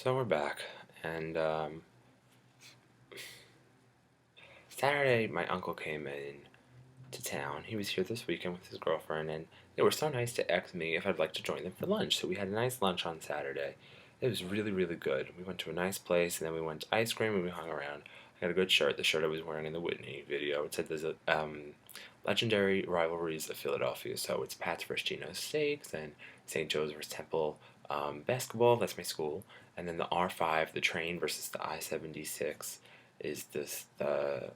So we're back, and Saturday my uncle came in to town. He was here this weekend with his girlfriend, and they were so nice to ask me if I'd like to join them for lunch. So we had a nice lunch on Saturday. It was really, really good. We went to a nice place, and then we went to ice cream, and we hung around. I got a good shirt, the shirt I was wearing in the Whitney video. It said there's a legendary rivalries of Philadelphia. So it's Pat's vs. Geno's Steaks and St. Joseph's Temple basketball. That's my school. And then the R5, the train versus the I-76 is the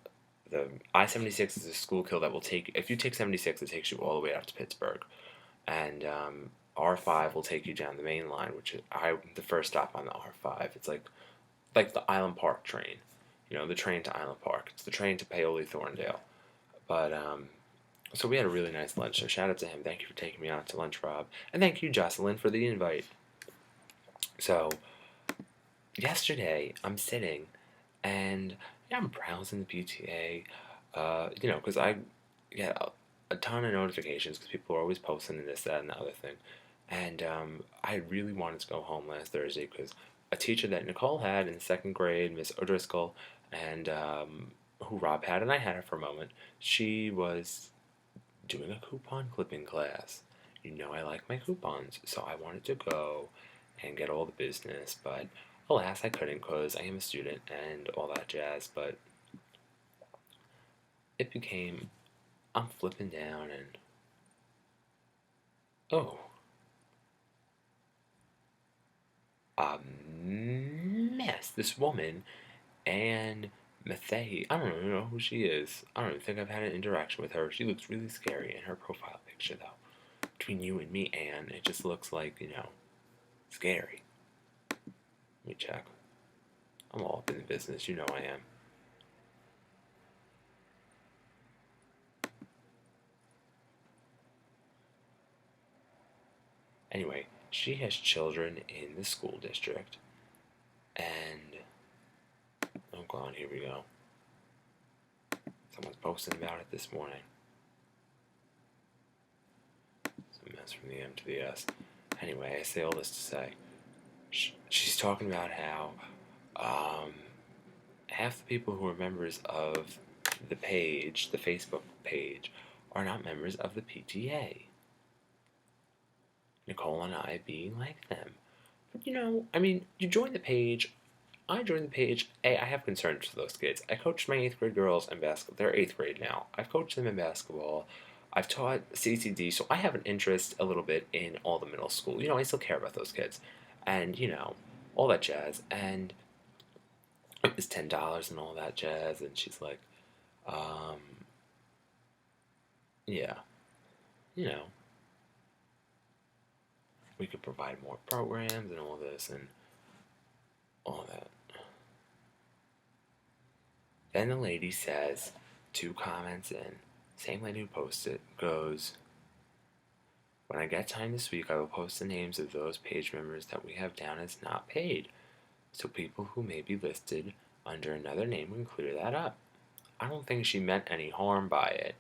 I-76 is a school kill that will take, if you take 76, it takes you all the way out to Pittsburgh. And R5 will take you down the main line, which is the first stop on the R5. It's like the Island Park train, the train to Island Park. It's the train to Paoli Thorndale. But so we had a really nice lunch. So shout out to him. Thank you for taking me out to lunch, Rob, and thank you, Jocelyn, for the invite. So yesterday I'm sitting and I'm browsing the PTA, because I get a ton of notifications because people are always posting this, that, and the other thing. And I really wanted to go home last Thursday because a teacher that Nicole had in second grade, Miss O'Driscoll, and who Rob had, and I had her for a moment, she was doing a coupon clipping class. I like my coupons, so I wanted to go and get all the business, but alas, I couldn't because I am a student and all that jazz. But it became, I'm flipping down and, oh, a mess. This woman, and Mathei, I don't even know who she is. I don't even think I've had an interaction with her. She looks really scary in her profile picture, though. Between you and me, Anne, it just looks like, scary. Let me check. I'm all up in the business, I am. Anyway, she has children in the school district, and oh god, here we go. Someone's posting about it this morning. It's a mess from the M to the S. Anyway, I say all this to say, she's talking about how half the people who are members of the page, the Facebook page, are not members of the PTA. Nicole and I being like them. But you join the page. I joined the page. I have concerns for those kids. I coached my 8th grade girls in basketball. They're 8th grade now. I've coached them in basketball. I've taught CCD, so I have an interest a little bit in all the middle school. I still care about those kids. And, all that jazz. And it was $10 and all that jazz. And she's like, um, yeah, you know, we could provide more programs and all this and all that. Then the lady says, 2 comments in, same lady who posted, goes, when I get time this week, I will post the names of those page members that we have down as not paid, so people who may be listed under another name can clear that up. I don't think she meant any harm by it.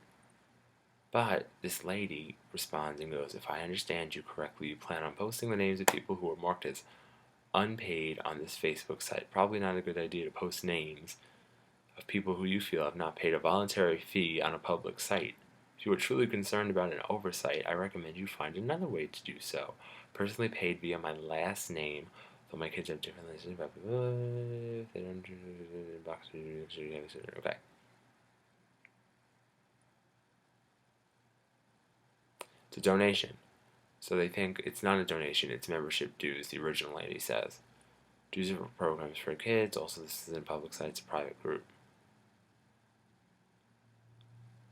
But this lady responds and goes, if I understand you correctly, you plan on posting the names of people who are marked as unpaid on this Facebook site. Probably not a good idea to post names of people who you feel have not paid a voluntary fee on a public site. If you are truly concerned about an oversight, I recommend you find another way to do so. Personally paid via my last name, though my kids have different lists. Okay. It's a donation. So they think it's not a donation, it's membership dues, the original lady says. Dues are for programs for kids, also this isn't a public site, it's a private group.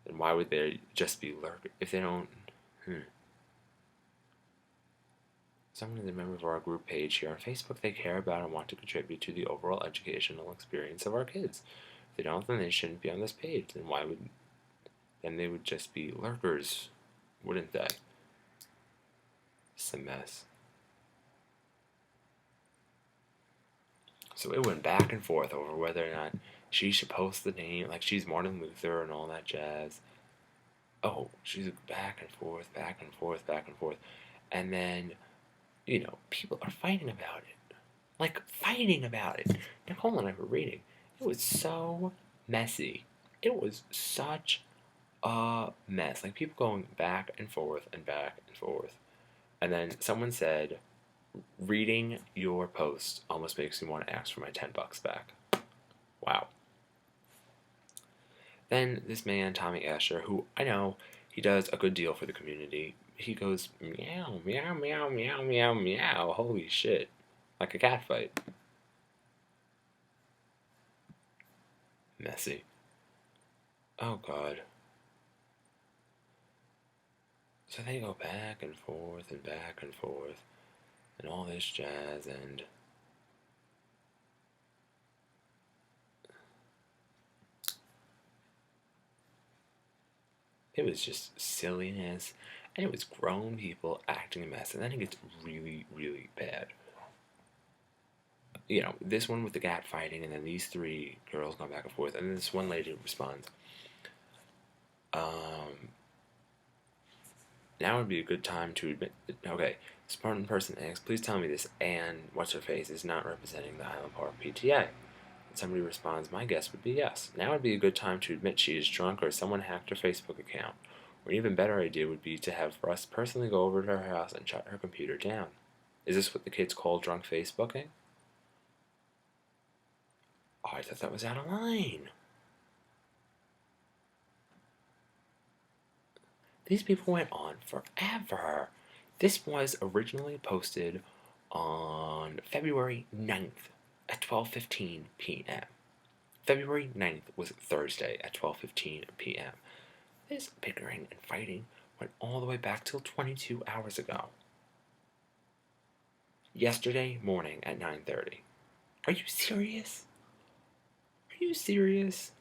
Then why would there just be lurk if they don't? Someone is a member of our group page here on Facebook they care about and want to contribute to the overall educational experience of our kids. If they don't, then they shouldn't be on this page. Then they would just be lurkers, wouldn't they? It's a mess. So it went back and forth over whether or not she should post the name, like she's Martin Luther and all that jazz. Oh, she's back and forth, back and forth, back and forth. And then, people are fighting about it. Like, fighting about it. Nicole and I were reading. It was so messy. It was such a mess. Like people going back and forth and back and forth. And then someone said, reading your post almost makes me want to ask for my $10 back. Wow. Then this man, Tommy Asher, who I know he does a good deal for the community, he goes meow, meow, meow, meow, meow, meow. Holy shit. Like a cat fight. Messy. Oh god. So they go back and forth and back and forth and all this jazz, and it was just silliness, and it was grown people acting a mess, and then it gets really, really bad. You know, this one with the cat fighting, and then these three girls going back and forth, and then this one lady responds, now would be a good time to admit, okay, Spartan person asks, please tell me this Anne, what's her face, is not representing the Highland Park PTA. And somebody responds, my guess would be yes. Now would be a good time to admit she is drunk or someone hacked her Facebook account. Or an even better idea would be to have Russ personally go over to her house and shut her computer down. Is this what the kids call drunk Facebooking? Oh, I thought that was out of line. These people went on forever. This was originally posted on February 9th at 12:15 p.m. February 9th was Thursday at 12:15 p.m. This bickering and fighting went all the way back till 22 hours ago. Yesterday morning at 9:30. Are you serious? Are you serious?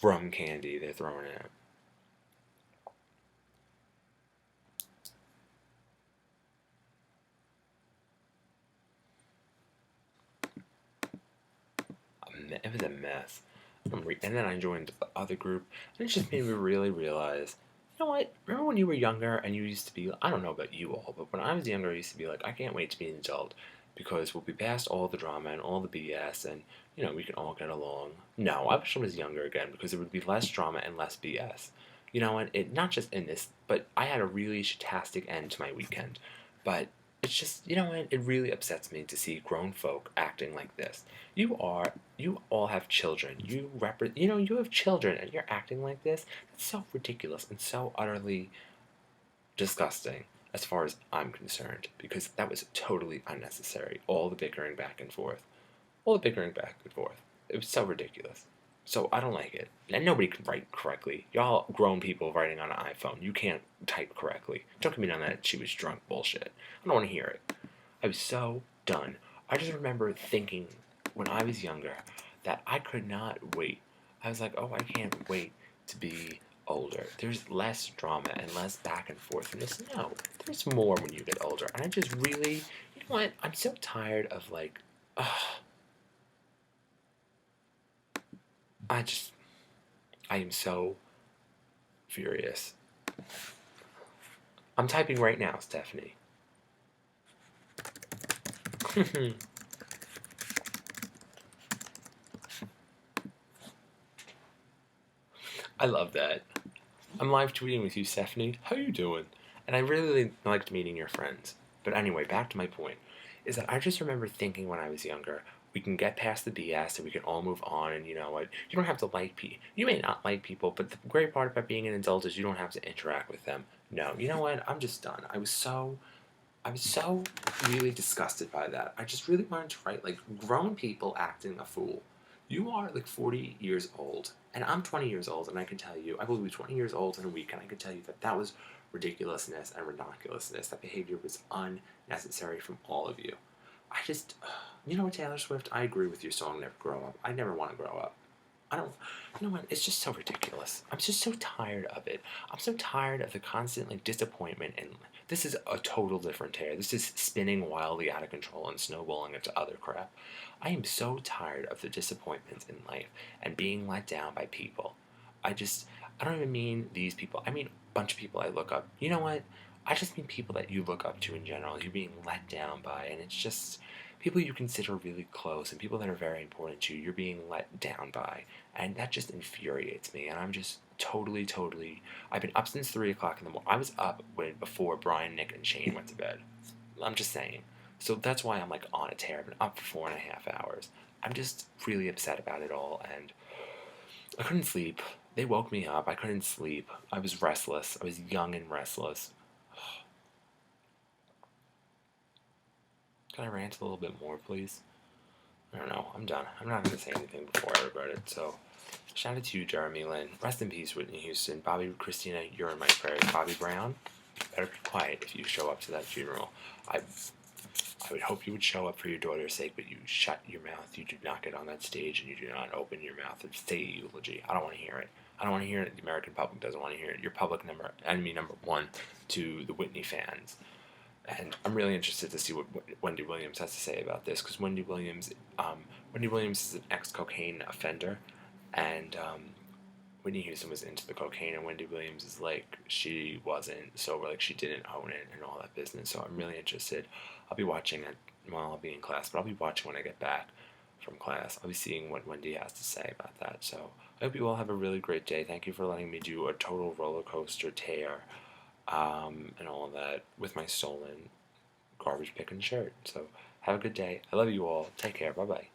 Rum candy they're throwing out. It was a mess. And then I joined the other group, and it just made me really realize, you know what? Remember when you were younger and you used to be, I don't know about you all, but when I was younger, I used to be like, I can't wait to be an adult because we'll be past all the drama and all the BS, and, you know, we can all get along. No, I wish I was younger again because there would be less drama and less BS. You know, and it not just in this, but I had a really shitastic end to my weekend. But it's just, you know what? It really upsets me to see grown folk acting like this. You all have children. You have children, and you're acting like this. That's so ridiculous and so utterly disgusting, as far as I'm concerned, because that was totally unnecessary. All the bickering back and forth, all the bickering back and forth. It was so ridiculous. So I don't like it. And nobody can write correctly. Y'all grown people writing on an iPhone. You can't type correctly. Don't get me on that she was drunk bullshit. I don't want to hear it. I was so done. I just remember thinking when I was younger that I could not wait. I was like, oh, I can't wait to be older. There's less drama and less back and forth. And this, no, there's more when you get older. And I just really, you know what? I'm so tired of like, ugh. I am so furious. I'm typing right now, Stephanie. I love that. I'm live tweeting with you, Stephanie. How you doing? And I really liked meeting your friends. But anyway, back to my point, is that I just remember thinking when I was younger, we can get past the BS and we can all move on, and you know what? You don't have to like people. You may not like people, but the great part about being an adult is you don't have to interact with them. No, you know what? I'm just done. I was so really disgusted by that. I just really wanted to write like grown people acting a fool. You are like 40 years old, and I'm 20 years old, and I can tell you, I will be 20 years old in a week, and I can tell you that that was ridiculousness and ridiculousness. That behavior was unnecessary from all of you. I just, you know what, Taylor Swift, I agree with your song Never Grow Up. I never want to grow up. I don't, you know what? It's just so ridiculous. I'm just so tired of it. I'm so tired of the constant like disappointment, and this is a total different tear. This is spinning wildly out of control and snowballing into other crap. I am so tired of the disappointments in life and being let down by people. I just, I don't even mean these people. I mean a bunch of people I look up. You know what? I just mean people that you look up to in general. You're being let down by, and it's just people you consider really close and people that are very important to you. You're being let down by, and that just infuriates me. And I'm just totally. I've been up since 3 o'clock in the morning. I was up when before Brian, Nick, and Shane went to bed. I'm just saying. So that's why I'm like on a tear. I've been up for 4.5 hours. I'm just really upset about it all, and I couldn't sleep. They woke me up. I couldn't sleep. I was restless. I was young and restless. Can I rant a little bit more, please? I don't know. I'm done. I'm not going to say anything before I regret it. So, shout out to you, Jeremy Lin. Rest in peace, Whitney Houston. Bobby, Christina, you're in my prayers. Bobby Brown, better be quiet if you show up to that funeral. I, I would hope you would show up for your daughter's sake, but you shut your mouth. You do not get on that stage and you do not open your mouth and say a eulogy. I don't want to hear it. I don't want to hear it. The American public doesn't want to hear it. You're enemy number one to the Whitney fans. And I'm really interested to see what Wendy Williams has to say about this, because Wendy Williams is an ex-cocaine offender, and Whitney Houston was into the cocaine, and Wendy Williams is like she wasn't sober, like she didn't own it and all that business. So I'm really interested. I'll be watching it while I'll be in class, but I'll be watching when I get back from class. I'll be seeing what Wendy has to say about that. So I hope you all have a really great day. Thank you for letting me do a total roller coaster tear, and all of that with my stolen garbage picking shirt. So have a good day. I love you all. Take care. Bye bye.